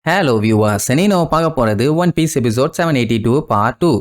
Hello viewers, இன்னைக்கு நம்ம பார்க்க போறது One Piece episode 782 part 2.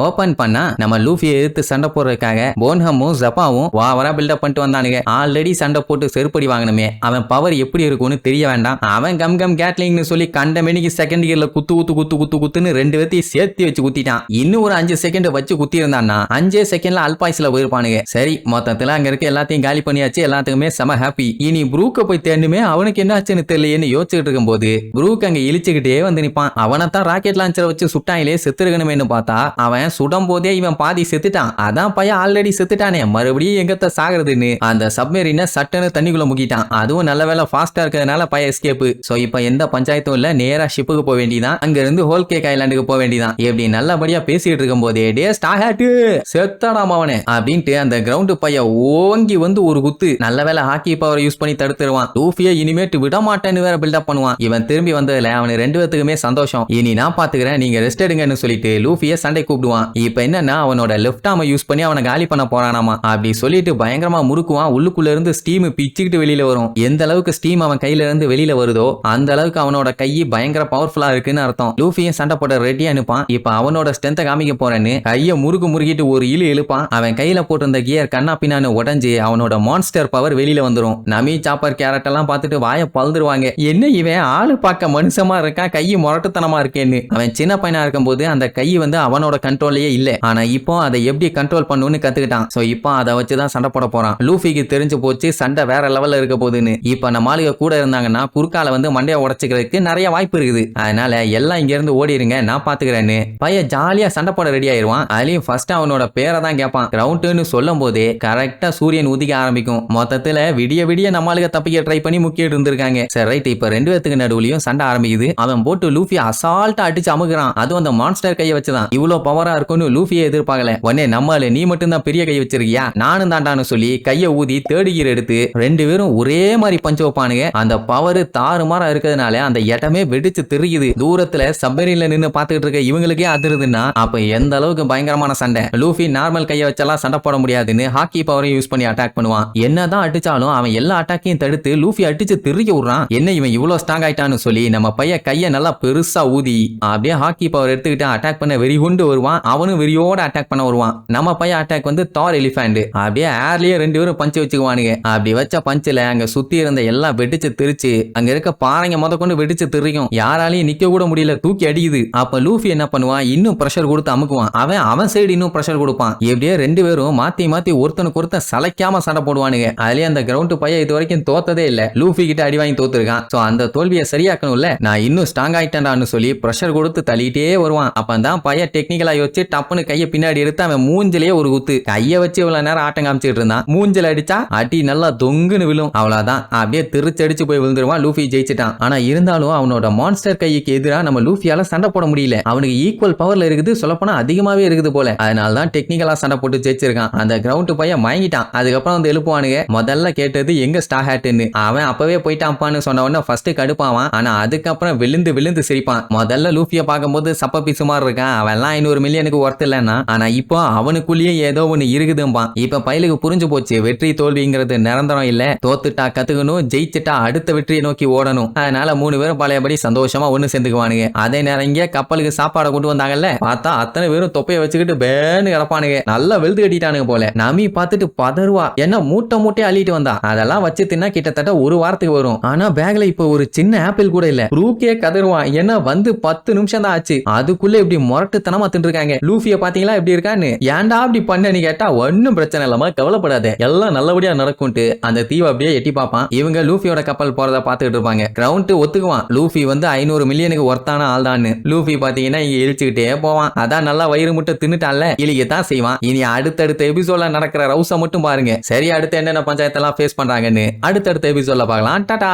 Open பண்ணா நம்ம லூஃபியை எதிர்த்து சண்டை போடுறதுக்காக போன்ஹமும் ஜப்பாவும் வாவரா பில்டப் பண்ணிட்டு வந்தானுங்க. ஆல்ரெடி சண்டை போட்டு செருப்படி வாங்கணுமே, அவன் பவர் எப்படி இருக்கும்னு தெரிய வேண்டாம். அவன் கம் கேட்லிங்னு சொல்லி கண்ட மெனிக்கு செகண்ட் கியர்ல குத்துன்னு ரெண்டு பேர்த்தையும் சேர்த்து வச்சு குத்திட்டான். இன்னும் ஒரு 5 செகண்ட் வச்சு குத்தி இருந்தான்னா 5 செகண்ட்ல அல்பாய்ஸ்ல போயிருப்பானுங்க. சரி, மொத்தத்துல அங்க இருக்க எல்லாத்தையும் காலி பண்ணியாச்சு. எல்லாத்துக்குமே செம ஹாப்பி. இனி ப்ரூக்க போய் தேடுமே, அவனுக்கு என்ன ஆச்சுன்னு தெரியலையேன்னு யோசிச்சுட்டு இருக்கும் போது ப்ரூக் அங்க இழிச்சுக்கிட்டே வந்து நிப்பான். அவனைத்தான் ராக்கெட் லான்ச்சரை வச்சு சுட்டாயிலே செத்துருக்கணுமேனு பார்த்தா அவன் சுடும் போதே இவன் பாதி செத்துட்டான். அதான் பையன் ஆல்ரெடி செத்துட்டானே, மறுபடியும் எங்கத்த சாகுறதுன்னு அந்த சப்மரீனை சட்டன்னு தண்ணிக்குள்ள முக்கிட்டான். அதுவும் நல்ல வேலை ஃபாஸ்டா இருக்கிறதுனால பையன் எஸ்கேப். சோ இப்ப எந்த பஞ்சாயத்தும் இல்ல, நேரா ஷிப்புக்கு போக வேண்டியதான். அங்க இருந்து ஹோல் கேக் ஐலாண்டுக்கு போக வேண்டியதான். எப்படி நல்லபடியா பேசிட்டு இருக்கும் போதே டே ஸ்டார்ட் செத்தாடாம் அவனே அப்படின்ட்டு அந்த கிரவுண்டு பையன் ஓங்கி வந்து ஒரு குத்து. நல்ல வேலை ஹாக்கி பவர் யூஸ் பண்ணி தடுத்துருவான். லூஃபியை இனிமேட்டு விட மாட்டேன்னு வேற பில்டப் பண்ணுவான். இவன் திரும்பி வந்ததுல அவனு ரெண்டு பேத்துக்குமே சந்தோஷம். இனி நான் பாத்துக்கிறேன், நீங்க ரெஸ்ட் எடுங்கன்னு சொல்லிட்டு லூஃபியை சண்டை கூப்பிடுவான். இப்ப என்னன்னா அவனோட லெஃப்ட் ஆர்மை யூஸ் பண்ணி அவனை காலி பண்ண போறானாமா. அப்படி சொல்லிட்டு பயங்கரமா முறுக்குவான். உள்ளுக்குள்ள இருந்து ஸ்டீம் பிச்சுக்கிட்டு வெளியில வரும். எந்த அளவுக்கு ஸ்டீம் அவன் கையில இருந்து வெளியில வருதோ அந்த அளவுக்கு அவனோட கை பயங்கர பவர்ஃபுல்லா இருக்குன்னு அர்த்தம். லூஃபியும் சண்டை போட ரெடியா அனுப்பான். இப்ப அவனோட ஸ்ட்ரென்த்தை காமிக்க போறேன்னு கையை முறுக்கிட்டு ஒரு இழுப்பான். அவன் கையில போட்டிருந்த கியர் கண்ணா பின்னான்னு உடஞ்சு அவனோட மான்ஸ்டர் பவர் வெளியில வந்துரும். நமி சாப்பர் கேரட் எல்லாம் பார்த்துட்டு வாய பழுதுருவாங்க. என்ன இவன் ஆளு பார்க்க மனுஷமா இருக்கான், கை முரட்டுத்தனமா இருக்கேன்னு. அவன் சின்ன பையனா இருக்கும் போது அந்த கை வந்து அவனோட கண்ட்ரோல்லையே இல்ல. ஆனா இப்போ அதை எப்படி கண்ட்ரோல் பண்ணுன்னு கத்துக்கிட்டான். சோ இப்போ அதை வச்சுதான் சண்டை போட போறான். லூஃபிக்கு தெரிஞ்சு போச்சு சண்டை வேற லெவல்ல இருக்க போகுதுன்னு. இப்ப நம்ம ஆளுங்க கூட இருந்தாங்கன்னா குறுக்கால வந்து மண்டைய உடைச்சுக்கிறதுக்கு நிறைய வாய்ப்பு இருக்குது. அதனால எல்லாம் இங்க இருந்து ஓடிடுங்க, நான் பாத்துக்கிறேன்னு பையன் ஜாலியா சண்டை போட ரெடி ஆயிருவான். அதுலயும் ஃபர்ஸ்ட் அவனோட பேரை தான் கேட்பான். கிரவுண்ட்னு சொல்லும் போதே கரெக்டா சூரியன் உதிக்க ஆரம்பிக்கும். மொத்தத்துல விடிய நம்ம ஆளுங்க தப்பிக்க ட்ரை பண்ணி முக்கிட்டு இருந்திருக்காங்க. சரி ரைட், இப்ப ரெண்டு பேத்துக்கு நடுவுலயும் சண்டை ஆரம்பிக்குது. அவன் போட்டு லூஃபி அசால்ட்டா அடிச்சு அமுக்குறான். அதுவும் அந்த மான்ஸ்டர் கையை வச்சுதான். இவ்வளவு பவரா இருக்கும்னு லூஃபியை எதிர்பார்க்கல. உடனே நம்மள நீ மட்டும் தான் பெரிய கை வச்சிருக்கியா, நானும் தாண்டான்னு சொல்லி கையை ஊதி தேர்ட் கியர் எடுத்து ரெண்டு பேரும் ஒரே மாதிரி பஞ்சு வைப்பானுங்க. அந்த பவர் தாறுமாறா இருக்கிறதுனால அந்த இடமே வெடிச்சு தெரியுது. தூரத்துல சப்மரீன்ல நின்னு பாத்துக்கிட்டு இருக்க இவங்களுக்கே அதிருதுன்னா அப்ப எந்த அளவுக்கு பயங்கரமான சண்டை. லூஃபி நார்மல் கையை வச்செல்லாம் சண்டை போட முடியாதுன்னு ஹாக்கி பவரையும் யூஸ் பண்ணி அட்டாக் பண்ணுவான். என்னதான் அடிச்சாலும் அவன் எல்லா அட்டாக்கையும் தடுத்து லூஃபி அடிச்சு திரிக்க விடுறான். என்ன இவன் இவ்வளவு ஸ்ட்ராங் ஆயிட்டான்னு சொல்லி நம்ம பையன் கையை நல்லா பெருசா ஊதி அப்படியே ஹாக்கி பவர் எடுத்துக்கிட்டு அட்டாக் பண்ண வெறி கொண்டு வருவான். அவனும் வெறியோட அட்டாக் பண்ண வருவான். நம்ம பையன் அட்டாக் வந்து தார் எலிஃபண்ட். அப்படியே ஏர்லயே ரெண்டு பேரும் பஞ்சு வச்சுக்குவானுங்க. அப்படி வச்ச பஞ்சுல அங்க சுத்தி இருந்த எல்லாம் வெடிச்சு திருச்சு. அங்க இருக்க பாறைங்க முத கொண்டு வெடிச்சு தெரியும். யாராலையும் நிக்க கூட முடியல, தூக்கி அடிக்குது. அப்ப லூஃபி என்ன பண்ணுவான், இன்னும் பிரஷர் கொடுத்து அமுக்குவான். அவன் சைடு இன்னும் பிரஷர் கொடுப்பான். எப்படியே ரெண்டு பேரும் மாத்தி ஒருத்தனுக்கு ஒருத்தன் சளைக்காம சண்டை போடுவானுங்க. அதுலயே அந்த கிரவுண்ட் பையன் இது வரைக்கும் தோத்ததே இல்ல. லூஃபி கிட்ட அடி வாங்கி தோத்துருக்கான். சோ அந்த தோல்வியை சரியாக்கணும்ல, நான் இன்னும் ஸ்ட்ராங் ஆயிட்டேன்டான்னு சொல்லி பிரஷர் கொடுத்து தள்ளிட்டே வருவான். அப்பதான் பையன் டெக்னிக்கலா யோசிச்சு டப்புன்னு கையை பின்னாடி எடுத்து அவன் மூஞ்சிலேயே ஒரு குத்து. கைய வச்சு இவ்வளவு நேரம் ஆட்டம் காமிச்சிட்டு இருந்தான். மூஞ்சில அடிச்சா அடி நல்லா தொங்குன்னு விழும். அவ்வளவுதான், அப்படியே திருச்சடிச்சு போய் விழுந்துருவான். லூஃபி ஜெயிச்சிட்டான். ஆனா இருந்தாலும் அவனோட மான்ஸ்டர் கைக்கு எதிராக நம்ம லூஃபியால சண்டை போட முடியல. அவனுக்கு ஈக்குவல் பவர்ல இருக்குது, சொல்லப்போனா அதிகமாவே இருக்குது போல. அதனாலதான் டெக்னிக்கலா சண்டை போட்டு ஜெயிச்சிருக்கான். அந்த கிரவுண்ட் பையன் மயங்கிட்டான். அதுக்கப்புறம் வந்து எழுப்புவானுங்க. முதல்ல கேட்டது எங்க ஸ்டார் ஹேட்னு. அவன் அப்பவே போயிட்டான்ப்பான்னு சொன்ன உடனே ஃபர்ஸ்ட் கடுப்பாவான். ஆனா அதுக்கப்புறம் விழுந்து சிரிப்பான். முதல்ல லூஃபியை பார்க்கும்போது சப்பப்பி சுமார் இருக்கான். அவன் எல்லாம் 500 மில்லியனுக்கு ஒர்த் இல்லைன்னா, ஆனா இப்போ அவனுக்குள்ளேயே ஏதோ ஒண்ணு இருக்குதும்பா. இப்ப பையலுக்கு புரிஞ்சு போச்சு, வெற்றி தோல்விங்கிறது நிரந்தரம் இல்ல. தோத்துட்டா கத்துக்கணும், ஜெயிச்சுட்டா அடுத்த வெற்றியை நோக்கி ஓடணும். அதனால 3 பேரும் பழையபடி சந்தோஷமா ஒண்ணு சேர்ந்துக்குவானுங்க. அதே நேரம் இங்க கப்பலுக்கு சாப்பாடை கொண்டு வந்தாங்கல்ல, பார்த்தா அத்தனை பேரும் தொப்பையை வச்சுக்கிட்டு பேன்னு கிடப்பானுங்க. நல்லா வெளுத்து கட்டிட்டானுங்க போல. நமி பார்த்துட்டு பதறுவா. என்ன மூட்டை அள்ளிட்டு வந்தா, அதெல்லாம் வச்சு தின்னா கிட்டத்தட்ட ஒரு வாரத்துக்கு வரும். ஆனா பேக்ல இப்ப ஒரு சின்ன ஆப்பிள் கூட இல்ல. ரூக்கே கதறுவான். ஏன்னா வந்து 10 நிமிஷம் தான் ஆச்சு, அதுக்குள்ள இப்படி முரட்டுத்தனமா தின்றுருக்காங்க. லூஃபியை பாத்தீங்களா எப்படி இருக்கான்னு. ஏன்டா அப்படி பண்ணு கேட்டா ஒன்னும் பிரச்சனை இல்லாம கவலைப்படாத, எல்லாம் நல்லபடியா நடக்கும்ட்டு அந்த தீவை அப்படியே எட்டி பார்ப்பான். இவங்க லூஃபியோட கப்பல் போறத பாத்துக்கிட்டு இருப்பாங்க. கிரவுண்ட் ஒத்துக்குவான், லூஃபி வந்து 500 மில்லியனுக்கு ஒர்த்தான ஆள் தான். லூஃபி பாத்தீங்கன்னா இங்க இழிச்சுக்கிட்டே போவான். அதான் நல்லா வயிறு முட்டை தின்னுட்டான்ல, இழிக்கத்தான் செய்வான். இனி அடுத்தடுத்த எபிசோட்ல நடக்கிற ரவுச மட்டும் பாருங்க. சரி, அடுத்து என்னென்ன பஞ்சாயத்தெல்லாம் ஃபேஸ் பண்றாங்கன்னு அடுத்தடுத்த எபிசோட்ல பார்க்கலாம். டாடா.